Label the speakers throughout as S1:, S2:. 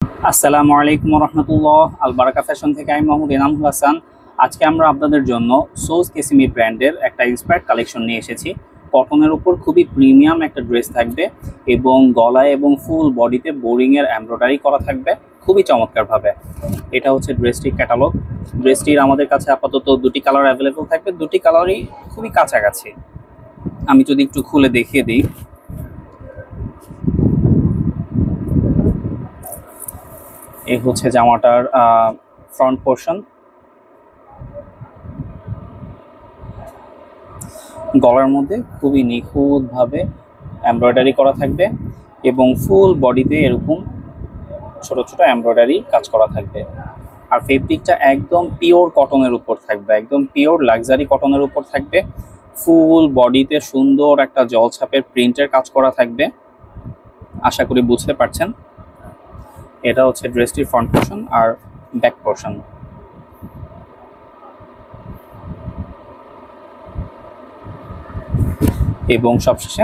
S1: আসসালামু আলাইকুম রহমতুল্লাহ। আলবারাকা ফ্যাশন থেকে আমি মোহাম্মদ এনামুল হাসান। আজকে আমরা আপনাদের জন্য সোজ কেসিমি ব্র্যান্ডের একটা ইন্সপায়ার্ড কালেকশন নিয়ে এসেছি। কটনের উপর খুবই প্রিমিয়াম একটা ড্রেস থাকবে এবং গলায় এবং ফুল বডিতে বোরিংয়ের এমব্রয়ডারি করা থাকবে খুবই চমৎকারভাবে। এটা হচ্ছে ড্রেসটির ক্যাটালগ। ড্রেসটির আমাদের কাছে আপাতত দুটি কালার অ্যাভেলেবল থাকবে, দুটি কালারই খুবই কাছাকাছি। আমি যদি একটু খুলে দেখিয়ে দিই, এই হচ্ছে জামাটার ফ্রন্ট পোর্শন। গলার মধ্যে খুবই নিখুঁতভাবে এমব্রয়ডারি করা থাকবে এবং ফুল বডিতে এরকম ছোট ছোট এমব্রয়ডারি কাজ করা থাকবে। আর ফেব্রিকটা একদম পিওর কটনের উপর থাকবে, একদম পিওর লাক্সারি কটনের উপর থাকবে। ফুল বডিতে সুন্দর একটা জলছাপের প্রিন্টের কাজ করা থাকবে, আশা করি বুঝতে পারছেন। এটা হচ্ছে ড্রেসটির ফ্রন্ট পোর্শন আর ব্যাক পোর্শন। এবং সবশেষে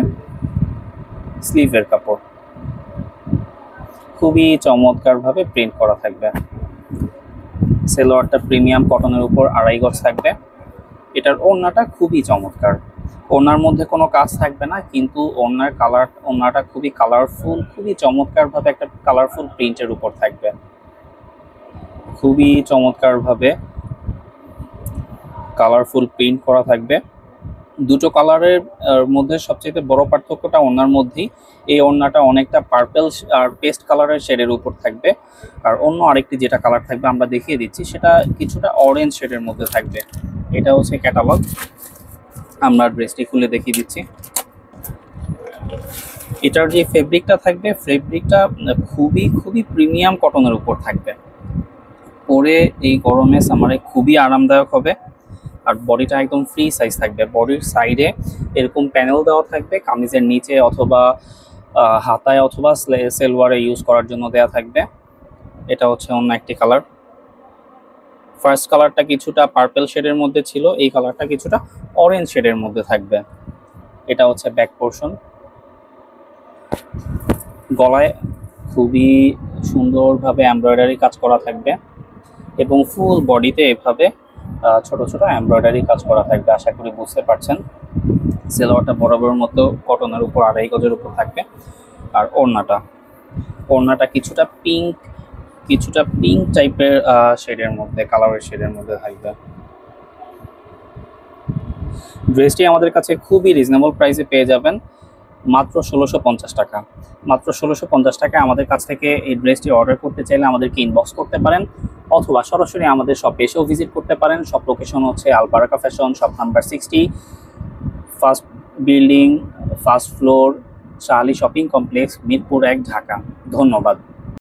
S1: স্লিভের কাপড় খুবই চমৎকারভাবে প্রিন্ট করা থাকবে। সেলোয়ারটা প্রিমিয়াম কটনের উপর 2.5 গজ থাকবে। এটার ওড়নাটা খুবই চমৎকার, ওড়নার মধ্যে কোনো কাজ থাকবে না, কিন্তু ওড়নাটা খুবই কালারফুল, খুবই চমৎকারভাবে একটা কালারফুল প্রিন্টের উপর থাকবে। খুবই চমৎকারভাবে কালারফুল প্রিন্ট করা থাকবে। দুটো কালারের মধ্যে সবচেয়ে বড় পার্থক্যটা ওড়নার মধ্যেই। এই ওড়নাটা অনেকটা পার্পল আর পেস্ট কালারের শেডের উপর থাকবে, আর অন্য আরেকটি যেটা কালার থাকবে আমরা দেখিয়ে দিচ্ছি, সেটা কিছুটা অরেঞ্জ শেডের মধ্যে থাকবে। এটা হচ্ছে ক্যাটালগ। আমরা ড্রেসটি খুলে দেখিয়ে দিচ্ছি। এটার যে ফেব্রিকটা থাকবে, ফেব্রিকটা খুবই প্রিমিয়াম কটনের উপর থাকবে। পরে এই গরমে সামারে খুবই আরামদায়ক হবে। আর বডিটা একদম ফ্রি সাইজ থাকবে। বডির সাইডে এরকম প্যানেল দেওয়া থাকবে, কামিজের নিচে অথবা হাতায় অথবা সেলওয়ারে ইউজ করার জন্য দেওয়া থাকবে। এটা হচ্ছে অন্য একটি কালার। ফার্স্ট কালারটা কিছুটা পার্পল শেডের মধ্যে ছিল, এই কালারটা কিছুটা অরেঞ্জ শেডের মধ্যে থাকবে। এটা হচ্ছে ব্যাক পোর্শন। গলায় খুবই সুন্দরভাবে এমব্রয়ডারি কাজ করা থাকবে এবং ফুল বডিতে এভাবে ছোট ছোট এমব্রয়ডারি কাজ করা থাকবে, আশা করি বুঝতে পারছেন। সেলোয়ারটা বরাবর মতো কটনের উপর 2.5 গজের উপর থাকবে। আর ওড়নাটা কিছুটা পিঙ্ক টাইপের শেডের মধ্যে, কালারের শেডের মধ্যে থাকবে। ড্রেসটি আমাদের কাছে খুবই রিজনেবল প্রাইসে পেয়ে যাবেন, মাত্র 1650 টাকা। মাত্র 1650 টাকায় আমাদের কাছ থেকে এই ড্রেসটি অর্ডার করতে চাইলে আমাদেরকে ইনবক্স করতে পারেন, অথবা সরাসরি আমাদের শপে এসেও ভিজিট করতে পারেন। শপ লোকেশন হচ্ছে Albaraka fashion, shop number 60, first building, first floor, Shah Ali shopping complex, Mirpur 1, Dhaka. ধন্যবাদ।